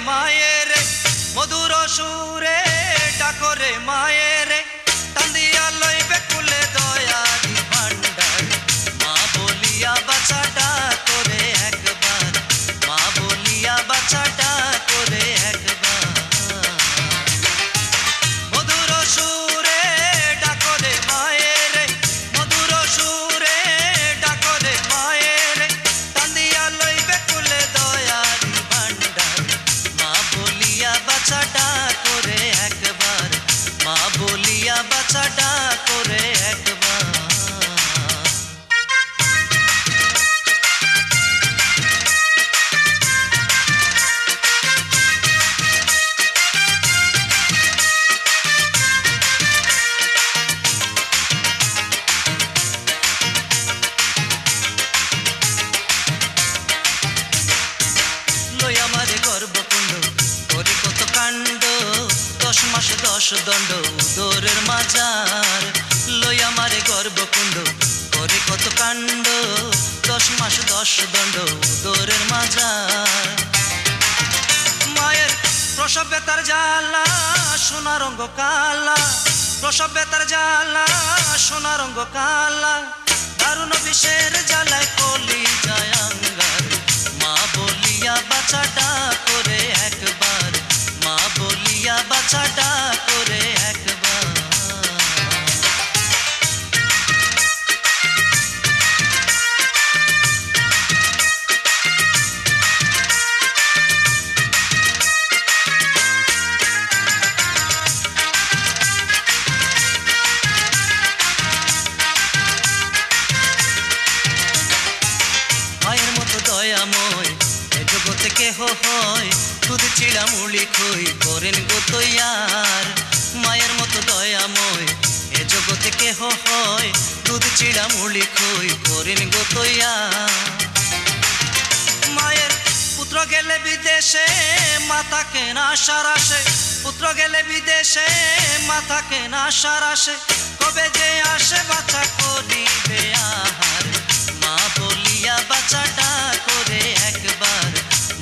মায়ের মধুর সুরে ডাকরে মায়ের টান্দিয়া লইবে কুলে দয়ারি ভান্ডার মা বলিয়া বাচ্চাটা করে একবার মা বলিয়া বাচ্চাটা করে একবার মধুর সুরে ডাকরে মায়ের মধুর সুরে ডাকরে মায়ের টান্দিয়া লইবে কুলে দয়ারি ভান্ডার মা বলিয়া বাচ্চাটা করে একবার মা বলিয়া বাচ্চাটা করে একবার লইয়া মারে গর্ভকুণ্ড করে কত কাণ্ড 10 মাস 10 দণ্ড উদরের মাজার লইয়া মারে গর্ভকুণ্ড করে কত কাণ্ড 10 মাস 10 দণ্ড উদরের মাজার মায়ের প্রসব বেতার জ্বালা সোনা রঙ কালা প্রসব বেতার জ্বালা সোনা রঙ কালা দারুণ বিষের জ্বালায় কলি যায় আঙ্গার মা বলিয়া বাচ্চাটা করে একবার মা বলিয়া বাচ্চাটা করে একবার মায়ের মতো দয়াময় এ জগতে কেহ হয় দুধ চিড়া মুড়ি খই করেন গো তৈয়ার মায়ের মতো দয়াময় এ জগতে কেহ হয় দুধ চিড়া মুড়ি খই করেন গো তৈয়ার মায়ের পুত্র গেলে বিদেশে মাথা কেনা সারাসে পুত্র গেলে বিদেশে মাথা কেনা সারাসে কবে যে আসে বাচ্চা করিবে আহার মা বলিয়া বাচ্চাটা করে একবার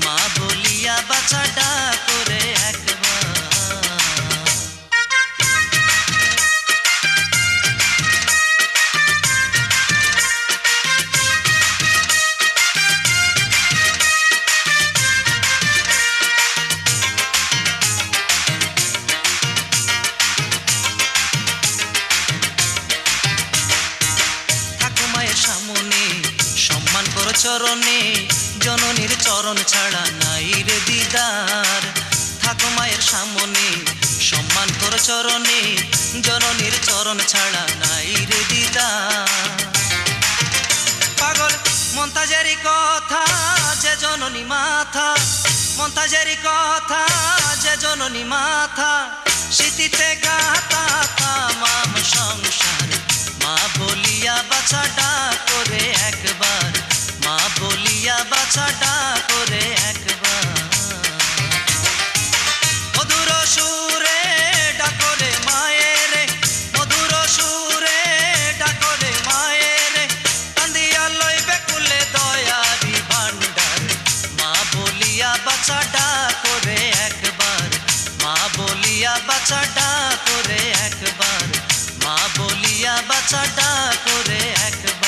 মা বলিয়া বাচ্চাটা করে একবার ঠাকুমায়ের সামনে সম্মান করো চরণে জননীর চরণ ছাড়া নাই রে দিদার থাকো মায়ের সামনে সম্মান করো চরণে জননীর চরণ ছাড়া নাই রে দিদার পাগল মন্তাজেরই কথা যে জননী মাথা মন্তাজেরই কথা যে জননী মাথা স্মৃতিতে গাতা তামাম সংসার মা বলিয়া বাচ্চাটা করে একবার মা বলিয়া বাচ্চাটা করে একবার মধুর সুরে ডাকরে মায়ের মধুর সুরে ডাকরে মায়ের কান্দিয়া লইবে কুলে দয়ারি ভান্ডার মা বলিয়া বাচ্চাটা করে একবার মা বলিয়া বাচ্চাটা করে একবার মা বলিয়া বাচ্চাটা করে একবার